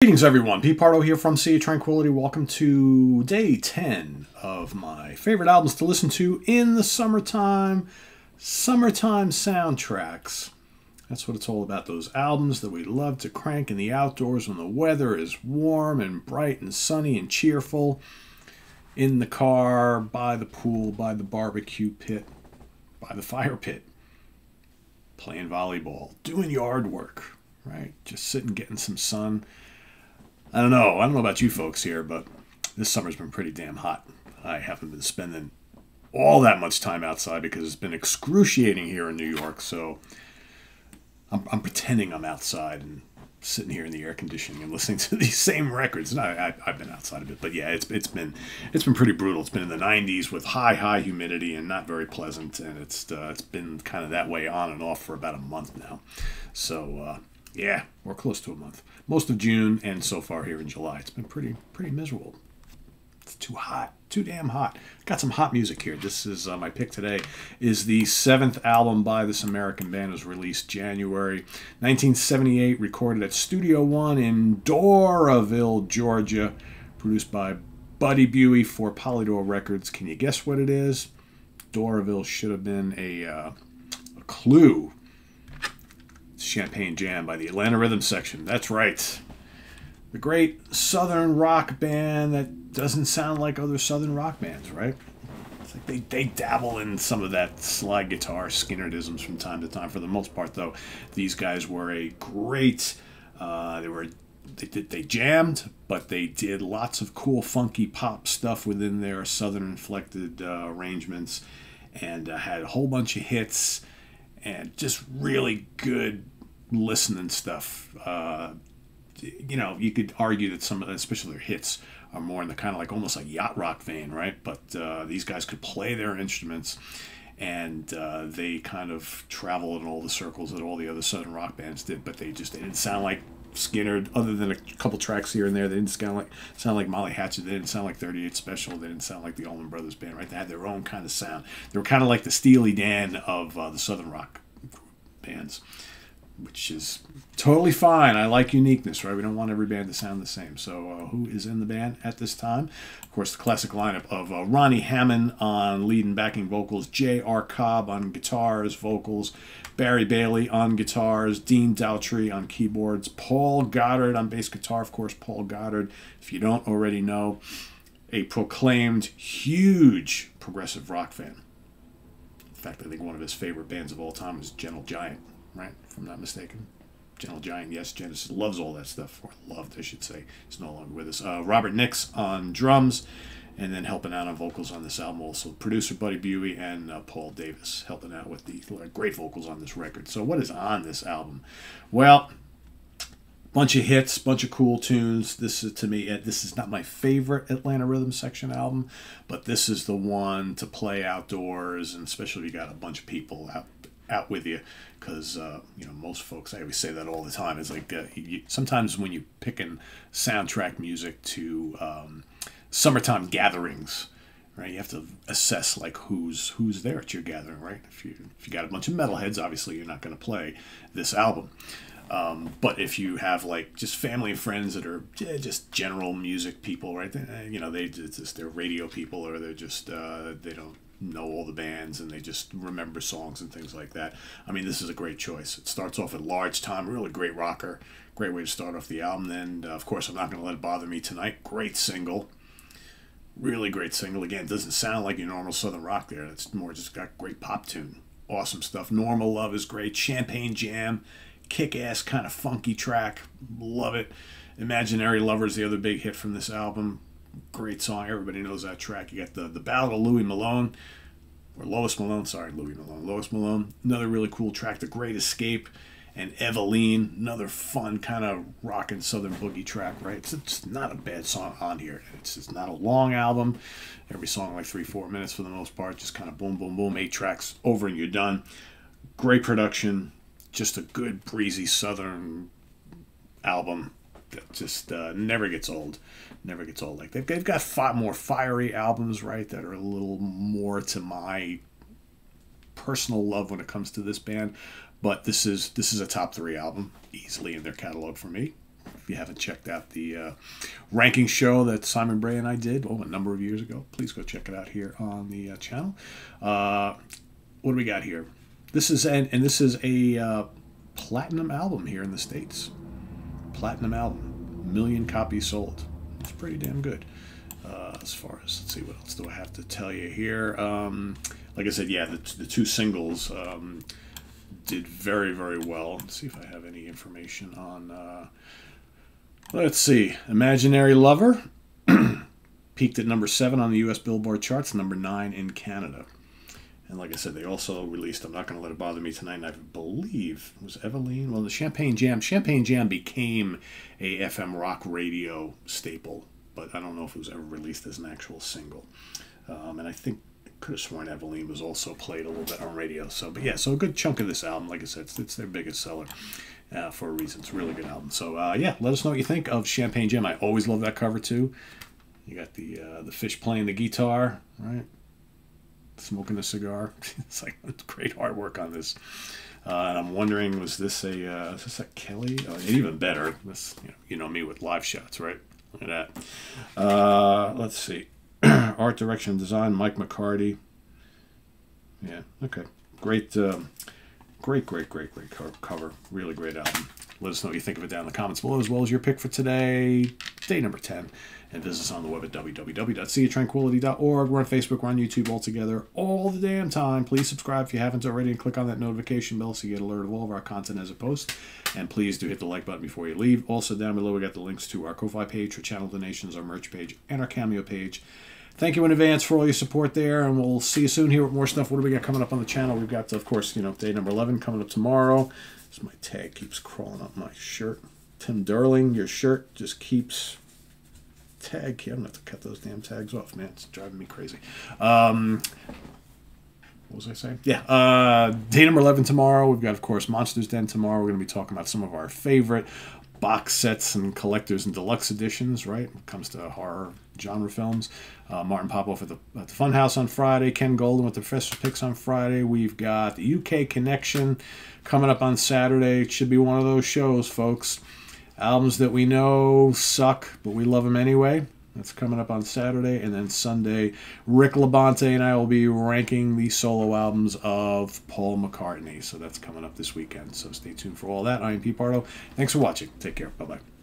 Greetings, everyone. Pete Pardo here from Sea of Tranquility. Welcome to day 10 of my favorite albums to listen to in the summertime. Summertime soundtracks. That's what it's all about. Those albums that we love to crank in the outdoors when the weather is warm and bright and sunny and cheerful. In the car, by the pool, by the barbecue pit, by the fire pit. Playing volleyball, doing yard work, right? Just sitting, getting some sun. I don't know about you folks here, but this summer's been pretty damn hot. I haven't been spending all that much time outside because it's been excruciating here in New York. So I'm pretending I'm outside and sitting here in the air conditioning and listening to these same records. And I've been outside a bit, but yeah, it's been pretty brutal. It's been in the 90s with high humidity and not very pleasant, and it's been kind of that way on and off for about a month now. So yeah, we're close to a month. Most of June and so far here in July, it's been pretty miserable. It's too hot, too damn hot. Got some hot music here. This is my pick today. Is the 7th album by this American band. It was released January 1978, recorded at Studio One in Doraville, Georgia, produced by Buddy Buie for Polydor Records. Can you guess what it is? Doraville should have been a clue. Champagne Jam by the Atlanta Rhythm Section. That's right. The great Southern rock band that doesn't sound like other Southern rock bands, right? It's like they dabble in some of that slide guitar Skinnerdisms from time to time. For the most part, though, these guys were a great. They jammed, but they did lots of cool, funky pop stuff within their Southern-inflected arrangements, and had a whole bunch of hits and just really good listening stuff. You know, you could argue that some of them, especially their hits, are more in the kind of like almost like yacht rock vein, right? But these guys could play their instruments, and they kind of traveled in all the circles that all the other Southern rock bands did. But they didn't sound like Skinner, other than a couple tracks here and there. They didn't sound like Molly Hatchet. They didn't sound like 38 Special. They didn't sound like the Allman Brothers Band, right? They had their own kind of sound. They were kind of like the Steely Dan of the Southern rock bands, which is totally fine. I like uniqueness, right? We don't want every band to sound the same. So who is in the band at this time? Of course, the classic lineup of Ronnie Hammond on lead and backing vocals, J.R. Cobb on guitars, vocals, Barry Bailey on guitars, Dean Daughtry on keyboards, Paul Goddard on bass guitar. Of course, Paul Goddard, if you don't already know, a proclaimed huge progressive rock fan. In fact, I think one of his favorite bands of all time is Gentle Giant, right? If I'm not mistaken. Gentle Giant, yes, Genesis loves all that stuff. Or loved, I should say. He's no longer with us. Robert Nix on drums, and then helping out on vocals on this album also. Producer Buddy Buie and Paul Davis helping out with the great vocals on this record. So what is on this album? Well, bunch of hits, bunch of cool tunes. This is, to me, this is not my favorite Atlanta Rhythm Section album, but this is the one to play outdoors, and especially if you got a bunch of people out with you, because you know, most folks, I always say that all the time, it's like sometimes when you're picking soundtrack music to summertime gatherings, right, you have to assess like who's there at your gathering, right? If you got a bunch of metalheads, obviously you're not going to play this album. But if you have like just family and friends that are just general music people, right? You know, they're radio people, or they're just they don't know all the bands and they just remember songs and things like that. I mean, this is a great choice. It starts off at Large Time, really great rocker, great way to start off the album. Then of course, I'm Not Gonna Let It Bother Me Tonight, great single, really great single. Again, it doesn't sound like your normal Southern rock there. It's more just got great pop tune, awesome stuff. Normal Love is great. Champagne Jam, kick-ass kind of funky track, love it. Imaginary Lover is the other big hit from this album. Great song, everybody knows that track. You got the Ballad of Louis Malone, or Lois Malone, sorry, Lois Malone, another really cool track. The Great Escape and Eveline, another fun kind of rockin' Southern boogie track, right? It's not a bad song on here. It's not a long album. Every song like 3-4 minutes for the most part, just kind of boom, boom, boom, 8 tracks over and you're done. Great production, just a good breezy Southern album that just never gets old. Never gets old. Like they've got more fiery albums, right, that are a little more to my personal love when it comes to this band. But this is a top 3 album easily in their catalog for me. If you haven't checked out the ranking show that Simon Bray and I did a number of years ago, please go check it out here on the channel. What do we got here? This is this is a platinum album here in the States. Platinum album, 1 million copies sold. It's pretty damn good. As far as, let's see, what else do I have to tell you here? Like I said, yeah, the two singles did very, very well. Let's see if I have any information on, let's see, Imaginary Lover peaked at number 7 on the U.S. Billboard charts, number 9 in Canada. And like I said, they also released, I'm Not Gonna Let It Bother Me Tonight, and I believe, was Eveline? Well, the Champagne Jam. Champagne Jam became a FM rock radio staple, but I don't know if it was ever released as an actual single. And I think, I could have sworn Eveline was also played a little bit on radio. So, but yeah, so a good chunk of this album, like I said, it's their biggest seller for a reason. It's a really good album. So, yeah, let us know what you think of Champagne Jam. I always love that cover, too. You got the fish playing the guitar, right? Smoking a cigar. It's like great artwork on this. And I'm wondering, was this a Kelly? Oh, even better. This, you know me with live shots, right? Look at that. Let's see. Art direction and design, Mike McCarty. Yeah, okay. Great, great cover. Really great album. Let us know what you think of it down in the comments below, as well as your pick for today, day number 10. And visit us on the web at www.seaoftranquility.org. We're on Facebook, we're on YouTube all together all the damn time. Please subscribe if you haven't already and click on that notification bell so you get alerted of all of our content as a post. And please do hit the like button before you leave. Also down below we got the links to our Ko-Fi page for channel donations, our merch page, and our Cameo page. Thank you in advance for all your support there, and we'll see you soon here with more stuff. What do we got coming up on the channel? We've got, of course, day number 11 coming up tomorrow. This my tag keeps crawling up my shirt. Tim Darling, your shirt just keeps... Tag. I'm going to have to cut those damn tags off, man. It's driving me crazy. What was I saying? Yeah. Day number 11 tomorrow. We've got, of course, Monsters Den tomorrow. We're going to be talking about some of our favorite box sets and collectors and deluxe editions, right? When it comes to horror genre films. Martin Popoff at the Funhouse on Friday. Ken Golden with the Professor Picks on Friday. We've got the UK Connection coming up on Saturday. It should be one of those shows, folks. Albums that we know suck, but we love them anyway. That's coming up on Saturday. And then Sunday, Rick Labonte and I will be ranking the solo albums of Paul McCartney. So that's coming up this weekend. So stay tuned for all that. I am Pete Pardo. Thanks for watching. Take care. Bye-bye.